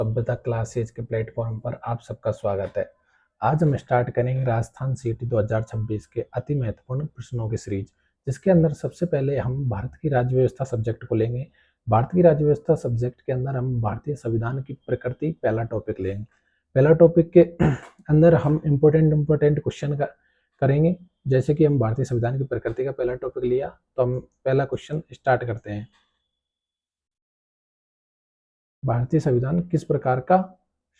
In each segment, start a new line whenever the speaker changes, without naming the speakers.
सभ्यता क्लासेज के प्लेटफॉर्म पर आप सबका स्वागत है। आज हम स्टार्ट करेंगे राजस्थान सीटी 2026 के अति महत्वपूर्ण प्रश्नों की सीरीज, जिसके अंदर सबसे पहले हम भारत की राज्य व्यवस्था सब्जेक्ट को लेंगे। भारत की राज्य व्यवस्था सब्जेक्ट के अंदर हम भारतीय संविधान की प्रकृति पहला टॉपिक लेंगे। पहला टॉपिक के अंदर हम इम्पोर्टेंट क्वेश्चन करेंगे। जैसे कि हम भारतीय संविधान की प्रकृति का पहला टॉपिक लिया, तो हम पहला क्वेश्चन स्टार्ट करते हैं। भारतीय संविधान किस प्रकार का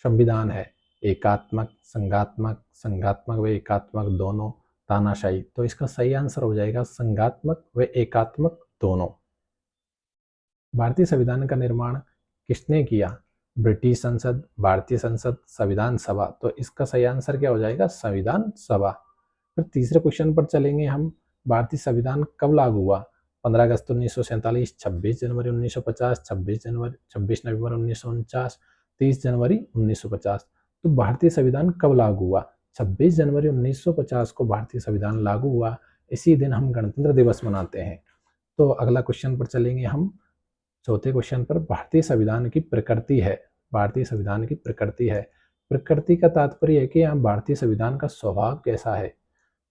संविधान है? एकात्मक, संघात्मक, संघात्मक व एकात्मक दोनों, तानाशाही। तो इसका सही आंसर हो जाएगा संघात्मक व एकात्मक दोनों। भारतीय संविधान का निर्माण किसने किया? ब्रिटिश संसद, भारतीय संसद, संविधान सभा। तो इसका सही आंसर क्या हो जाएगा? संविधान सभा। फिर तीसरे क्वेश्चन पर चलेंगे हम। भारतीय संविधान कब लागू हुआ? 15 अगस्त 1947, 26 जनवरी 1950, 26 नवंबर 1949, 30 जनवरी 1950। तो भारतीय संविधान कब लागू हुआ? 26 जनवरी 1950 को भारतीय संविधान लागू हुआ। इसी दिन हम गणतंत्र दिवस मनाते हैं। तो अगला क्वेश्चन पर चलेंगे हम। चौथे क्वेश्चन पर भारतीय संविधान की प्रकृति है। भारतीय संविधान की प्रकृति है। प्रकृति का तात्पर्य है कि यहाँ भारतीय संविधान का स्वभाव कैसा है।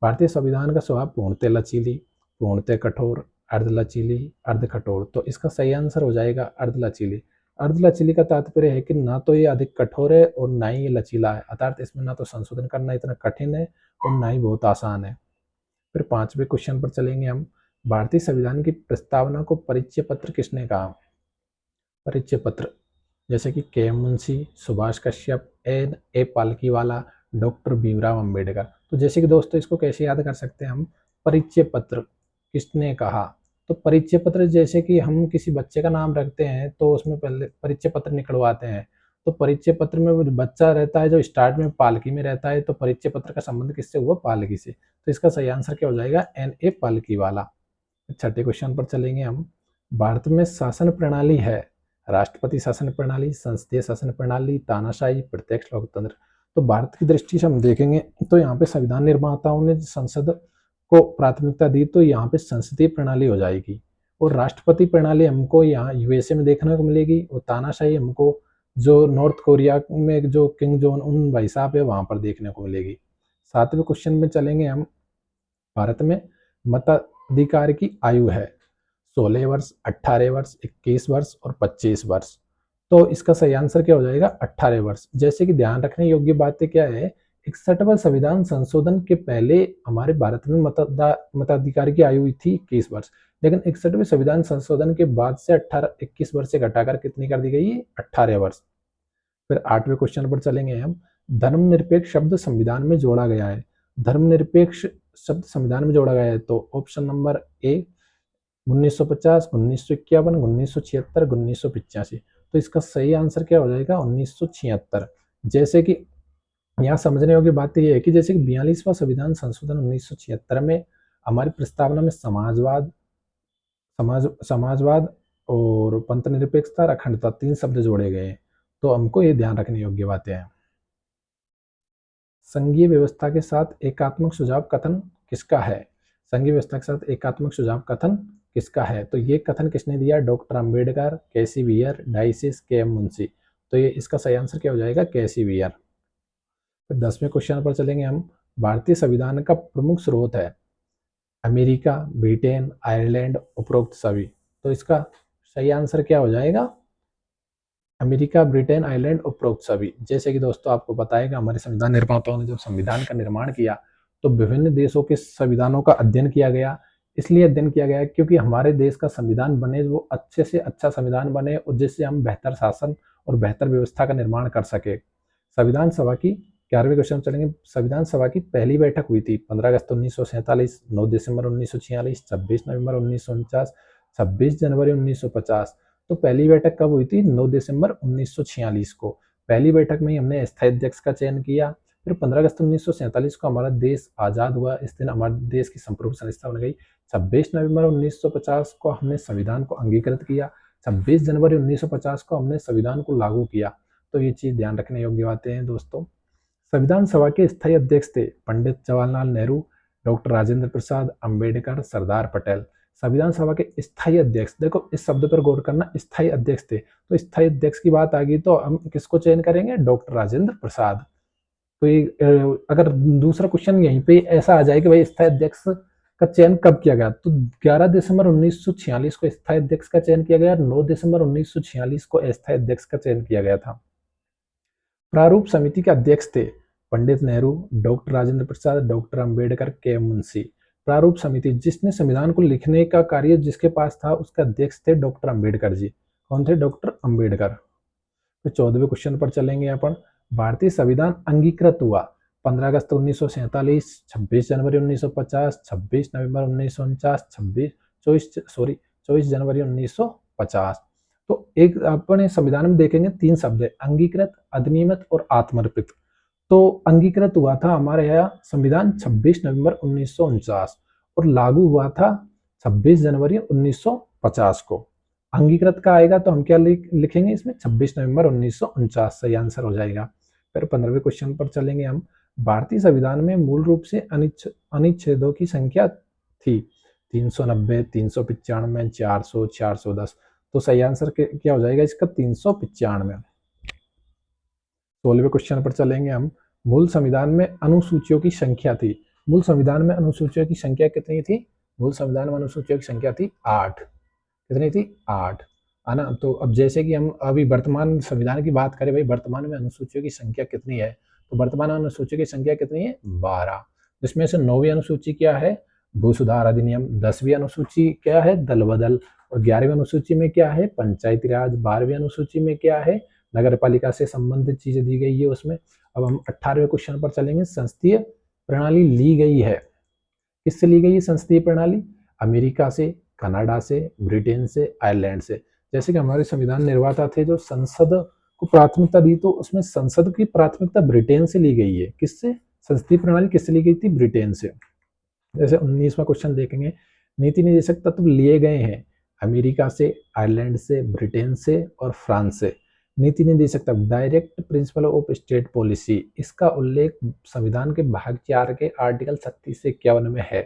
भारतीय संविधान का स्वभाव पूर्णतः लचीली, पूर्णतः कठोर, अर्ध लचीली, अर्ध कठोर। तो इसका सही आंसर हो जाएगा अर्ध लचीली। अर्ध लचीली का तात्पर्य है कि ना तो ये अधिक कठोर है और ना ही ये लचीला है, अर्थात इसमें ना तो संशोधन करना इतना कठिन है और ना ही बहुत आसान है। फिर पांचवें क्वेश्चन पर चलेंगे हम। भारतीय संविधान की प्रस्तावना को परिचय पत्र किसने कहा? परिचय पत्र जैसे कि K Munshi, Subhash Kashyap, N A Palkhivala, doctor Bhimrao Ambedkar. तो जैसे कि दोस्तों इसको कैसे याद कर सकते हैं हम? परिचय पत्र किसने कहा? तो परिचय पत्र जैसे कि हम किसी बच्चे का नाम रखते हैं तो उसमें पहले परिचय पत्र निकलवाते हैं। तो परिचय पत्र में वो बच्चा रहता है जो स्टार्ट में पालकी में रहता है, तो परिचय पत्र का संबंध किससे हुआ? पालकी से। तो इसका सही आंसर क्या हो जाएगा? N A Palkhivala. छठे क्वेश्चन पर चलेंगे हम। भारत में शासन प्रणाली है राष्ट्रपति शासन प्रणाली, संसदीय शासन प्रणाली, तानाशाही, प्रत्यक्ष लोकतंत्र। तो भारत की दृष्टि से हम देखेंगे तो यहाँ पे संविधान निर्माताओं ने संसद को प्राथमिकता दी, तो यहाँ पे संसदीय प्रणाली हो जाएगी। और राष्ट्रपति प्रणाली हमको यहाँ यूएसए में देखने को मिलेगी, और तानाशाही हमको जो नॉर्थ कोरिया में जो किंग जोन उन भाई साहब है वहां पर देखने को मिलेगी। सातवें क्वेश्चन में चलेंगे हम। भारत में मताधिकार की आयु है 16 वर्ष, 18 वर्ष, 21 वर्ष और 25 वर्ष। तो इसका सही आंसर क्या हो जाएगा? 18 वर्ष। जैसे कि ध्यान रखने योग्य बातें क्या है? 61वां संविधान संशोधन के पहले हमारे भारत में मताधिकार की आयु थी 21 वर्ष, लेकिन 61वें संविधान संशोधन के बाद से 21 वर्ष से घटाकर कितनी कर दी गई? 18 वर्ष। फिर आठवें क्वेश्चन पर चलेंगे हम। धर्मनिरपेक्ष शब्द संविधान में जोड़ा गया है। धर्मनिरपेक्ष शब्द संविधान में जोड़ा गया है तो ऑप्शन नंबर ए 1950, 1951, 1976, 1985। तो इसका सही आंसर क्या हो जाएगा? 1976। जैसे कि यहाँ समझने योग्य बात यह है कि जैसे कि 42वां संविधान संशोधन 1976 में हमारी प्रस्तावना में समाजवाद और पंथ निरपेक्षता और अखंडता 3 शब्द जोड़े गए हैं। तो हमको ये ध्यान रखने योग्य बातें हैं। संघीय व्यवस्था के साथ एकात्मक सुझाव कथन किसका है? संघीय व्यवस्था के साथ एकात्मक सुझाव कथन किसका है? तो ये कथन किसने दिया? डॉक्टर अंबेडकर, कैसी वियर, डाइसिस, के एम मुंशी। तो ये इसका सही आंसर क्या हो जाएगा? कैसी वियर। फिर 10वें क्वेश्चन पर चलेंगे हम। भारतीय संविधान का प्रमुख स्रोत है अमेरिका, ब्रिटेन, आयरलैंड, उपरोक्त सभी। तो इसका सही आंसर क्या हो जाएगा? अमेरिका, ब्रिटेन, आयरलैंड, उपरोक्त सभी। जैसे कि दोस्तों आपको पता है कि हमारे संविधान निर्माताओं ने जब संविधान का निर्माण किया तो विभिन्न देशों के संविधानों का अध्ययन किया गया। इसलिए अध्ययन किया गया क्योंकि हमारे देश का संविधान बने वो अच्छे से अच्छा संविधान बने और जिससे हम बेहतर शासन और बेहतर व्यवस्था का निर्माण कर सके। संविधान सभा की 11वें क्वेश्चन चलेंगे। संविधान सभा की पहली बैठक हुई थी 15 अगस्त 1947, 9 दिसंबर 1946, 26 नवंबर 1949, 26 जनवरी 1950। तो पहली बैठक कब हुई थी? 9 दिसंबर 1946 को। पहली बैठक में ही हमने अस्थायी अध्यक्ष का चयन किया। फिर 15 अगस्त 1947 को हमारा देश आज़ाद हुआ। इस दिन हमारे देश की संप्रभु संस्था बन गई। 26 नवंबर 1950 को हमने संविधान को अंगीकृत किया। 26 जनवरी 1950 को हमने संविधान को लागू किया। तो ये चीज़ ध्यान रखने योग्य बातें हैं दोस्तों। संविधान सभा के स्थायी अध्यक्ष थे पंडित जवाहरलाल नेहरू, डॉक्टर राजेंद्र प्रसाद, अंबेडकर, सरदार पटेल। संविधान सभा के स्थायी अध्यक्ष, देखो इस शब्द पर गौर करना, स्थायी अध्यक्ष थे, तो स्थायी अध्यक्ष की बात आ गई तो हम किसको चयन करेंगे, डॉक्टर राजेंद्र प्रसाद। तो ये अगर दूसरा क्वेश्चन यहीं पे ऐसा आ जाए कि भाई स्थायी अध्यक्ष का चयन कब किया गया, तो 11 दिसंबर 1946 को स्थायी अध्यक्ष का चयन किया गया, 9 दिसंबर 1946 को अस्थायी अध्यक्ष का चयन किया गया था। प्रारूप समिति के अध्यक्ष थे पंडित नेहरू, डॉक्टर राजेंद्र प्रसाद, डॉक्टर अंबेडकर, के मुंशी। प्रारूप समिति, जिसने संविधान को लिखने का कार्य जिसके पास था, उसके अध्यक्ष थे डॉक्टर अंबेडकर जी। कौन थे, डॉक्टर अंबेडकर। तो 14वें क्वेश्चन पर चलेंगे अपन। भारतीय संविधान अंगीकृत हुआ 15 अगस्त 1947, 26 जनवरी 1950, 26 नवंबर 1949, 24 जनवरी 1950। तो एक अपने संविधान में देखेंगे 3 शब्द है, अंगीकृत, अधिनियमित और आत्मर्पित। तो अंगीकृत हुआ था हमारे यहाँ संविधान 26 नवंबर 1949 और लागू हुआ था 26 जनवरी 1950 को। अंगीकृत का आएगा तो हम क्या लिखेंगे इसमें, 26 नवंबर 1949 सही आंसर हो जाएगा। फिर 15वें क्वेश्चन पर चलेंगे हम। भारतीय संविधान में मूल रूप से अनुच्छेदों की संख्या थी 390, 395, 400, 410। तो सही आंसर क्या हो जाएगा इसका, 395। 16वें क्वेश्चन पर चलेंगे हम। मूल संविधान में अनुसूचियों की संख्या थी, मूल संविधान में अनुसूचियों की संख्या कितनी थी, मूल संविधान में अनुसूचियों की संख्या थी 8। कितनी थी, 8, है ना। तो अब जैसे कि हम अभी वर्तमान संविधान की बात करें, भाई वर्तमान में अनुसूचियों की संख्या कितनी है, तो वर्तमान अनुसूची की संख्या कितनी है, 12। जिसमें से 9वीं अनुसूची क्या है, भू सुधार अधिनियम, 10वीं अनुसूची क्या है, दल बदल, और 11वीं अनुसूची में क्या है, पंचायती राज, 12वीं अनुसूची में क्या है, नगर पालिका से संबंधित चीजें दी गई है उसमें। अब हम 18वें क्वेश्चन पर चलेंगे। संसदीय प्रणाली ली गई है, किससे ली गई है संसदीय प्रणाली, अमेरिका से, कनाडा से, ब्रिटेन से, आयरलैंड से। जैसे कि हमारे संविधान निर्माता थे जो संसद को प्राथमिकता दी, तो उसमें संसद की प्राथमिकता ब्रिटेन से ली गई है। किससे, संसदीय प्रणाली किससे ली गई थी, ब्रिटेन से। जैसे 19वां क्वेश्चन देखेंगे। नीति निर्देशक तत्व लिए गए हैं अमेरिका से, आयरलैंड से, ब्रिटेन से और फ्रांस से। नीति निर्देशक तत्व, direct principle of state policy, इसका उल्लेख संविधान के भाग 4 के आर्टिकल 36 से 51 में है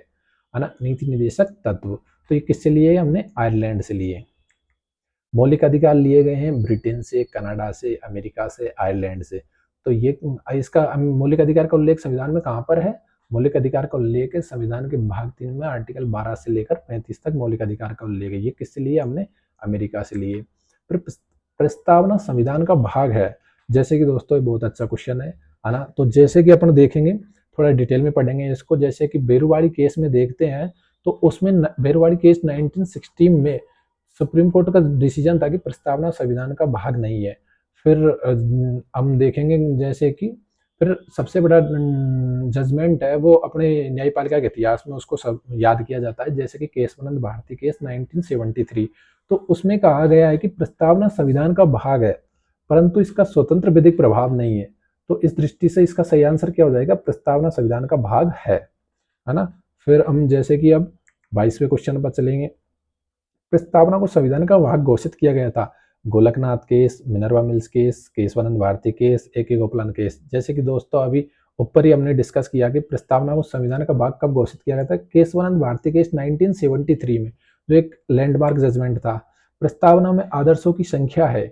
ना। नीति निर्देशक तत्व, तो ये किससे लिए, हमने आयरलैंड से लिए। मौलिक अधिकार लिए गए हैं ब्रिटेन से, कनाडा से, अमेरिका से, आयरलैंड से। तो ये इसका मौलिक अधिकार का उल्लेख संविधान में कहाँ पर है, मौलिक अधिकार का उल्लेख है संविधान के भाग 3 में आर्टिकल 12 से लेकर 35 तक मौलिक अधिकार का उल्लेख है। ये किससे लिए, हमने अमेरिका से लिए। फिर प्रस्तावना संविधान का भाग है। जैसे कि दोस्तों ये बहुत अच्छा क्वेश्चन है ना। तो जैसे कि अपन देखेंगे, थोड़ा डिटेल में पढ़ेंगे इसको। जैसे कि बेरुवाड़ी केस में देखते हैं, तो उसमें बेरुवाड़ी केस 1960 में सुप्रीम कोर्ट का डिसीजन था कि प्रस्तावना संविधान का भाग नहीं है। फिर हम देखेंगे जैसे कि फिर सबसे बड़ा जजमेंट है वो अपने न्यायपालिका के इतिहास में उसको सब याद किया जाता है, जैसे कि केशवानंद भारती केस 1973। तो उसमें कहा गया है कि प्रस्तावना संविधान का भाग है परंतु इसका स्वतंत्र विधिक प्रभाव नहीं है। तो इस दृष्टि से इसका सही आंसर क्या हो जाएगा, प्रस्तावना संविधान का भाग है ना। फिर हम जैसे कि अब 22वें क्वेश्चन पर चलेंगे। प्रस्तावना को संविधान का भाग घोषित किया गया था Golaknath case, Minerva Mills case, Kesavananda Bharati case, A K. Gopalan case. जैसे कि दोस्तों अभी ऊपर ही हमने डिस्कस किया कि प्रस्तावना को संविधान का भाग कब घोषित किया गया था, केशवानंद भारती केस 1973 में, जो एक लैंडमार्क जजमेंट था। प्रस्तावना में आदर्शों की संख्या है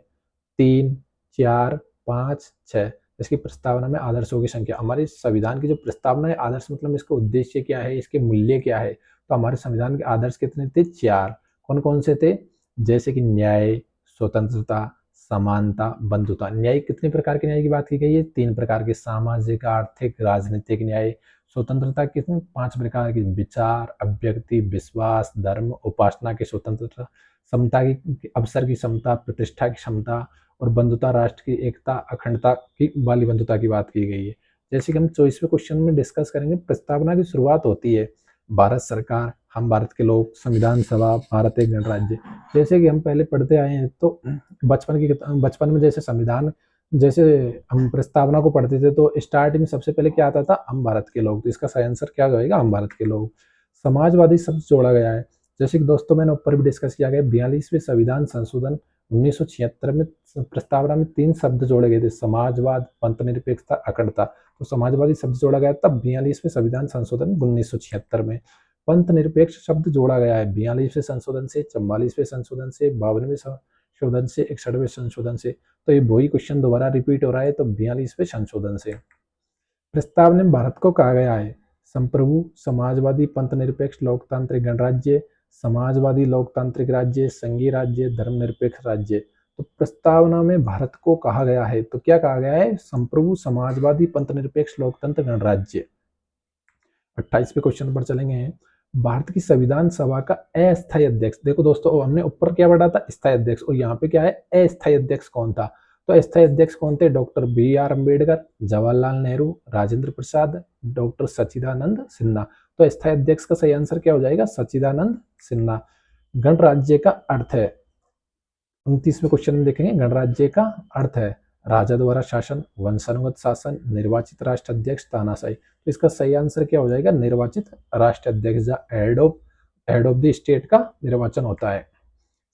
3, 4, 5, 6। इसकी प्रस्तावना में आदर्शों की संख्या, हमारे संविधान की जो प्रस्तावना है, आदर्श मतलब इसका उद्देश्य क्या है, इसके मूल्य क्या है, तो हमारे संविधान के आदर्श कितने थे, 4। कौन कौन से थे, जैसे कि न्याय, स्वतंत्रता, समानता, बंधुता। न्याय, कितने प्रकार के न्याय की बात की गई है, 3 प्रकार के, सामाजिक, आर्थिक, राजनीतिक न्याय। स्वतंत्रता कितने, 5 प्रकार की, विचार, अभिव्यक्ति, विश्वास, धर्म, उपासना की स्वतंत्रता। समता की, अवसर की समता, प्रतिष्ठा की क्षमता। और बंधुता, राष्ट्र की एकता, अखंडता की वाली बंधुता की बात की गई है। जैसे कि हम 24वें क्वेश्चन में डिस्कस करेंगे। प्रस्तावना की शुरुआत होती है भारत सरकार, हम भारत के लोग, संविधान सभा, भारत एक गणराज्य। जैसे कि हम पहले पढ़ते आए हैं, तो बचपन में जैसे संविधान, जैसे हम प्रस्तावना को पढ़ते थे तो स्टार्ट में सबसे पहले क्या आता था, हम भारत के लोग। तो इसका सही आंसर क्या होगा, हम भारत के लोग। समाजवादी शब्द जोड़ा गया है। जैसे कि दोस्तों मैंने ऊपर भी डिस्कस किया गया, 42वें संविधान संशोधन 1976 में प्रस्तावना में 3 शब्द जोड़े गए थे, समाजवाद, पंथ निरपेक्षता, अखंडता। तो समाजवादी शब्द जोड़ा गया तब 42वें संविधान संशोधन 1976 में। पंथ निरपेक्ष शब्द जोड़ा गया है 42वें संशोधन से, 44वें संशोधन से, 52वें संशोधन से, 61वें संशोधन से। तो ये वही क्वेश्चन दोबारा रिपीट हो रहा है, तो 42वें संशोधन से। प्रस्ताव में भारत को कहा गया है संप्रभु, समाजवादी, पंथ निरपेक्ष, लोकतांत्रिक गणराज्य, समाजवादी लोकतांत्रिक राज्य, संघीय राज्य, धर्मनिरपेक्ष राज्य। तो प्रस्तावना में भारत को कहा गया है, तो क्या कहा गया है? संप्रभु, समाजवादी, पंथ निरपेक्ष, लोकतंत्र, गणराज्य। 28वें क्वेश्चन पर चलेंगे। भारत की संविधान सभा का अस्थायी अध्यक्ष, देखो दोस्तों हमने ऊपर क्या पढ़ा था? स्थायी अध्यक्ष, और यहाँ पे क्या है? अस्थायी अध्यक्ष कौन था? तो अस्थायी अध्यक्ष कौन थे? Doctor BR Ambedkar, Jawaharlal Nehru, Rajendra Prasad, doctor सच्चिदानंद सिन्हा। तो अस्थायी अध्यक्ष का सही आंसर क्या हो जाएगा? सच्चिदानंद सिन्हा। गणराज्य का अर्थ है, 29वें क्वेश्चन में देखेंगे, गणराज्य का अर्थ है राजा द्वारा शासन, वंशानुगत शासन, निर्वाचित राष्ट्र अध्यक्ष, तानाशाही। तो इसका सही आंसर क्या हो जाएगा? निर्वाचित राष्ट्र अध्यक्ष, हेड ऑफ द स्टेट का निर्वाचन होता है।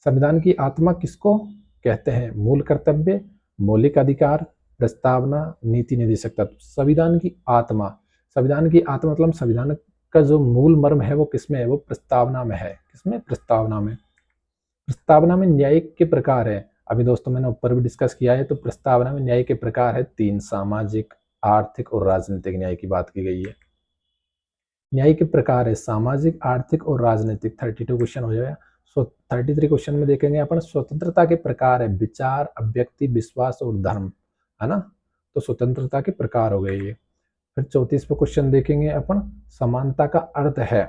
संविधान की आत्मा किसको कहते हैं? मूल कर्तव्य, मौलिक अधिकार, प्रस्तावना, नीति निर्देशक तत्व। संविधान की आत्मा मतलब संविधान का जो मूल मर्म है वो किसमें है? वो प्रस्तावना में है। किसमें? प्रस्तावना में। प्रस्तावना में न्यायिक के प्रकार है, अभी दोस्तों मैंने ऊपर भी डिस्कस किया है। तो प्रस्तावना में न्याय के प्रकार है 3, सामाजिक, आर्थिक और राजनीतिक न्याय की बात की गई है। न्याय के प्रकार है सामाजिक, आर्थिक और राजनीतिक। 32 क्वेश्चन हो जाएगा। 33 क्वेश्चन में देखेंगे अपन स्वतंत्रता के प्रकार है विचार, अभिव्यक्ति, विश्वास और धर्म, है ना। तो स्वतंत्रता के प्रकार हो गए ये। फिर 34वें क्वेश्चन देखेंगे अपन समानता का अर्थ है,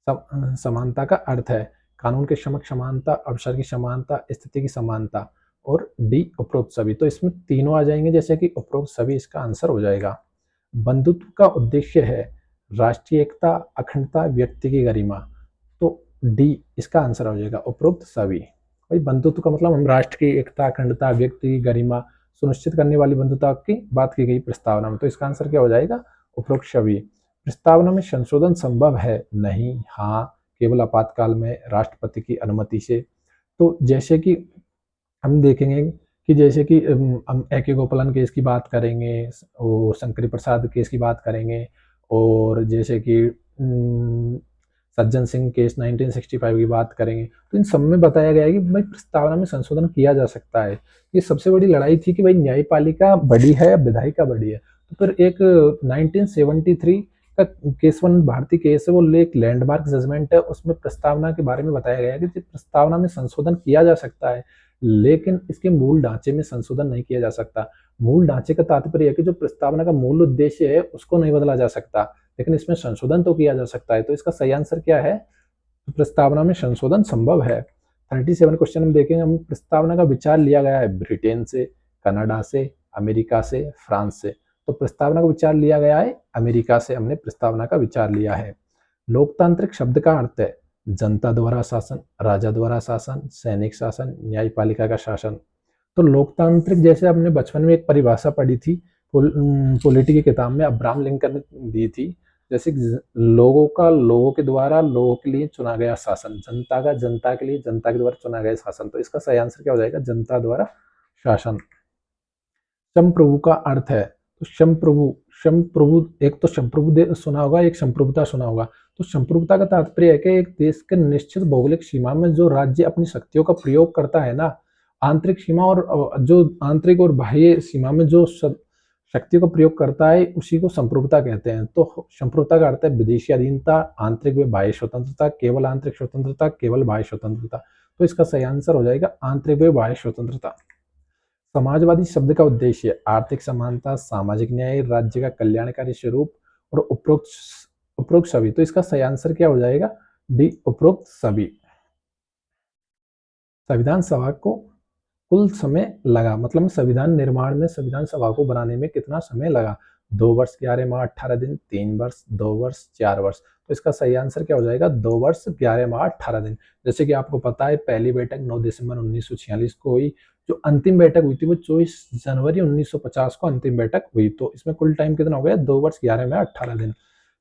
समानता का अर्थ है कानून के समक्ष समानता, अवसर की समानता, स्थिति की समानता और डी उपरोक्त सभी। तो इसमें तीनों आ जाएंगे, जैसे कि उपरोक्त सभी इसका आंसर हो जाएगा। बंधुत्व का उद्देश्य है राष्ट्रीय एकता, अखंडता, व्यक्ति की गरिमा। तो डी इसका आंसर हो जाएगा, उपरोक्त सभी। भाई बंधुत्व का मतलब हम राष्ट्र की एकता, अखंडता, व्यक्ति की गरिमा सुनिश्चित करने वाली बंधुता की बात की गई प्रस्तावना में। तो इसका आंसर क्या हो जाएगा? उपरोक्त सभी। प्रस्तावना में संशोधन संभव है? नहीं, हाँ, केवल आपातकाल में राष्ट्रपति की अनुमति से। तो जैसे कि हम देखेंगे कि जैसे कि हम ए के गोपालन केस की बात करेंगे और शंकरी प्रसाद केस की बात करेंगे, और जैसे कि सज्जन सिंह केस 1965 की बात करेंगे, तो इन सब में बताया गया है कि भाई प्रस्तावना में संशोधन किया जा सकता है। ये सबसे बड़ी लड़ाई थी कि भाई न्यायपालिका बड़ी है या विधायिका बड़ी है। तो फिर एक 1973 का केसवन भारती केस है, वो एक लैंडमार्क जजमेंट है, उसमें प्रस्तावना के बारे में बताया गया है कि प्रस्तावना में संशोधन किया जा सकता है, लेकिन इसके मूल ढांचे में संशोधन नहीं किया जा सकता। मूल ढांचे का तात्पर्य है कि जो प्रस्तावना का मूल उद्देश्य है उसको नहीं बदला जा सकता, लेकिन इसमें संशोधन तो किया जा सकता है। तो इसका सही आंसर क्या है? प्रस्तावना में संशोधन संभव है। 37 क्वेश्चन में देखेंगे हम प्रस्तावना का विचार लिया गया है ब्रिटेन से, कनाडा से, अमेरिका से, फ्रांस से। तो प्रस्तावना का विचार लिया गया है अमेरिका से, हमने प्रस्तावना का विचार लिया है। लोकतांत्रिक शब्द का अर्थ है जनता द्वारा शासन, राजा द्वारा शासन, सैनिक शासन, न्यायपालिका का शासन। तो लोकतांत्रिक जैसे हमने बचपन में एक परिभाषा पढ़ी थी पॉलिटी की किताब में, अब्राहम लिंकन ने दी थी, जैसे लोगों का लोगों के द्वारा लोगों के लिए चुना गया शासन, जनता का जनता के लिए जनता के द्वारा चुना गया शासन। तो इसका सही आंसर क्या हो जाएगा? जनता द्वारा शासन। संप्रभु का अर्थ है, तो संप्रभु एक तो संप्रभु सुना होगा, एक संप्रभुता सुना होगा। तो संप्रभुता का तात्पर्य है कि एक देश के निश्चित भौगोलिक सीमा में जो राज्य अपनी शक्तियों का प्रयोग करता है ना, आंतरिक सीमा और जो आंतरिक और बाह्य सीमा में जो शक्तियों का प्रयोग करता है उसी को संप्रभुता कहते हैं। तो संप्रभुता का अर्थ है विदेशी अधीनता, आंतरिक व बाह्य स्वतंत्रता, केवल आंतरिक स्वतंत्रता, केवल बाह्य स्वतंत्रता। तो इसका सही आंसर हो जाएगा आंतरिक व बाह्य स्वतंत्रता। समाजवादी शब्द का उद्देश्य आर्थिक समानता, सामाजिक न्याय, राज्य का कल्याणकारी स्वरूप और उपरोक्त सभी। तो इसका सही आंसर क्या हो जाएगा? डी, उपरोक्त सभी। संविधान सभा को कुल समय लगा, मतलब संविधान निर्माण में संविधान सभा को बनाने में कितना समय लगा? 2 वर्ष 11 माह 18 दिन, 3 वर्ष, 2 वर्ष, 4 वर्ष। तो इसका सही आंसर क्या हो जाएगा? 2 वर्ष 11 माह 18 दिन। जैसे कि आपको पता है पहली बैठक 9 दिसंबर 1946 को हुई, जो अंतिम बैठक हुई थी वो 24 जनवरी 1950 को अंतिम बैठक हुई। तो इसमें कुल टाइम कितना हो गया? 2 वर्ष 11 माह 18 दिन।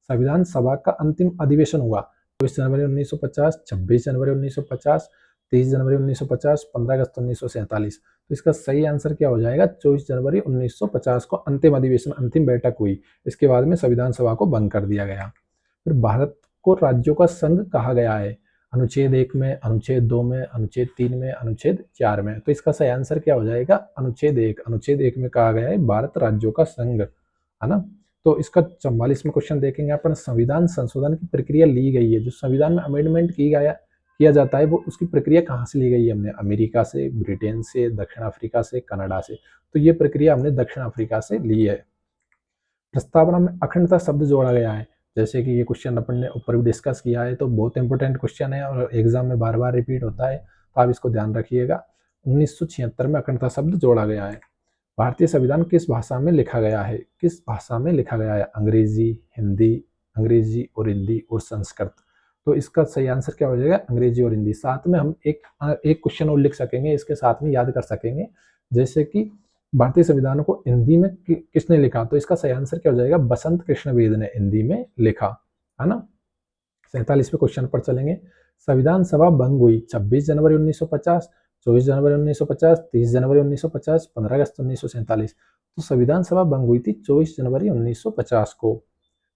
संविधान सभा का अंतिम अधिवेशन हुआ 24 जनवरी 1950, 26 जनवरी 1950, 30 जनवरी 1950, 15 अगस्त 1947। तो इसका सही आंसर क्या हो जाएगा? 24 जनवरी 1950 को अंतिम अधिवेशन, अंतिम बैठक हुई। इसके बाद में संविधान सभा को बंद कर दिया गया। फिर भारत को राज्यों का संघ कहा गया है? अनुच्छेद 1 में, अनुच्छेद 2 में, अनुच्छेद 3 में, अनुच्छेद 4 में। तो इसका सही आंसर क्या हो जाएगा? अनुच्छेद 1। अनुच्छेद 1 में कहा गया है भारत राज्यों का संघ, है ना। तो इसका 44वां क्वेश्चन देखेंगे अपन, संविधान संशोधन की प्रक्रिया ली गई है, जो संविधान में अमेंडमेंट किया जाता है वो उसकी प्रक्रिया कहाँ से ली गई है? हमने अमेरिका से, ब्रिटेन से, दक्षिण अफ्रीका से, कनाडा से। तो ये प्रक्रिया हमने दक्षिण अफ्रीका से ली है। प्रस्तावना में अखंडता शब्द जोड़ा गया है, जैसे कि ये क्वेश्चन अपन ने ऊपर भी डिस्कस किया है, तो बहुत इंपॉर्टेंट क्वेश्चन है और एग्जाम में बार बार रिपीट होता है, तो आप इसको ध्यान रखिएगा। 1976 में अखंडता शब्द जोड़ा गया है। भारतीय संविधान किस भाषा में लिखा गया है? किस भाषा में लिखा गया है? अंग्रेजी, हिंदी, अंग्रेजी और हिंदी और संस्कृत। तो इसका सही आंसर क्या हो जाएगा? अंग्रेजी और हिंदी। साथ में हम एक क्वेश्चन और लिख सकेंगे, इसके साथ में याद कर सकेंगे, जैसे कि भारतीय संविधान को हिंदी में किसने लिखा? तो इसका सही आंसर क्या हो जाएगा? बसंत कृष्ण बेद ने हिंदी में लिखा, है ना। 47वें क्वेश्चन पर चलेंगे। संविधान सभा भंग हुई 26 जनवरी 1950, 24 जनवरी 1950, 30 जनवरी 1950, 15 अगस्त 1947। तो संविधान सभा भंग हुई थी 24 जनवरी 1950 को।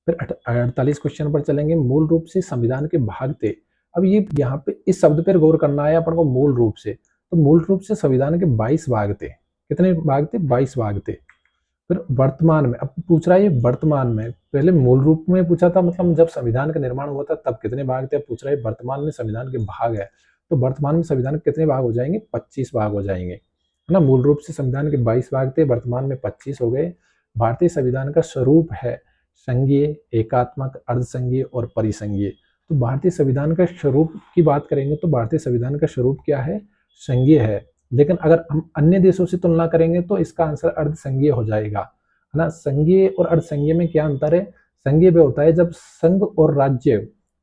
फिर 48 क्वेश्चन पर चलेंगे। मूल रूप से संविधान के भाग थे। अब ये यहाँ पे इस शब्द पर गौर करना है अपन को, मूल रूप से। तो मूल रूप से संविधान के 22 भाग थे। कितने भाग थे? 22 भाग थे। फिर वर्तमान में, अब पूछ रहा है ये वर्तमान में, पहले मूल रूप में पूछा था, मतलब जब संविधान का निर्माण हुआ था तब कितने भाग थे। अब पूछ रहा है वर्तमान में संविधान के भाग है, तो वर्तमान में संविधान के कितने भाग हो जाएंगे? 25 भाग हो जाएंगे, है ना। मूल रूप से संविधान के 22 भाग थे, वर्तमान में 25 हो गए। भारतीय संविधान का स्वरूप है संघीय, एकात्मक, अर्धसंघीय और परिसंघीय। तो भारतीय संविधान का स्वरूप की बात करेंगे तो भारतीय संविधान का स्वरूप क्या है? संघीय है। लेकिन अगर हम अन्य देशों से तुलना करेंगे तो इसका आंसर अर्धसंघीय हो जाएगा, है ना। संघीय और अर्धसंघीय में क्या अंतर है? संघीय में होता है जब संघ और राज्य,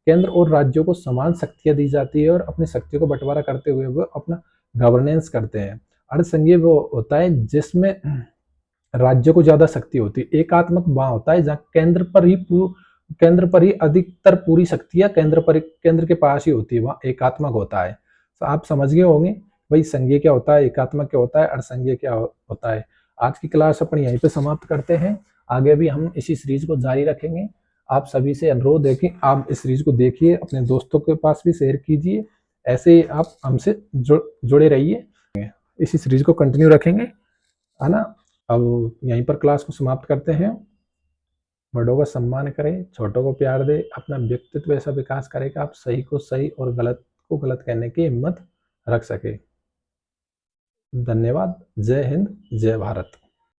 केंद्र और राज्यों को समान शक्तियां दी जाती है और अपनी शक्तियों को बंटवारा करते हुए वो अपना गवर्नेंस करते हैं। अर्धसंघीय वो होता है जिसमें राज्य को ज्यादा शक्ति होती है। एकात्मक वहां होता है जहाँ केंद्र पर ही अधिकतर पूरी शक्तियां केंद्र के पास ही होती है, वहां एकात्मक होता है। तो आप समझ गए होंगे भाई संघीय क्या होता है, एकात्मक क्या होता है, अर्धसंघीय क्या होता है। आज की क्लास अपन यहीं पे समाप्त करते हैं। आगे भी हम इसी सीरीज को जारी रखेंगे। आप सभी से अनुरोध है कि आप इस सीरीज को देखिए, अपने दोस्तों के पास भी शेयर कीजिए। ऐसे ही आप हमसे जुड़े रहिए। इसी सीरीज को कंटिन्यू रखेंगे, है ना। अब यहीं पर क्लास को समाप्त करते हैं। बड़ों का सम्मान करें, छोटों को प्यार दे, अपना व्यक्तित्व ऐसा विकास करें कि आप सही को सही और गलत को गलत कहने की हिम्मत रख सके। धन्यवाद। जय हिंद, जय भारत।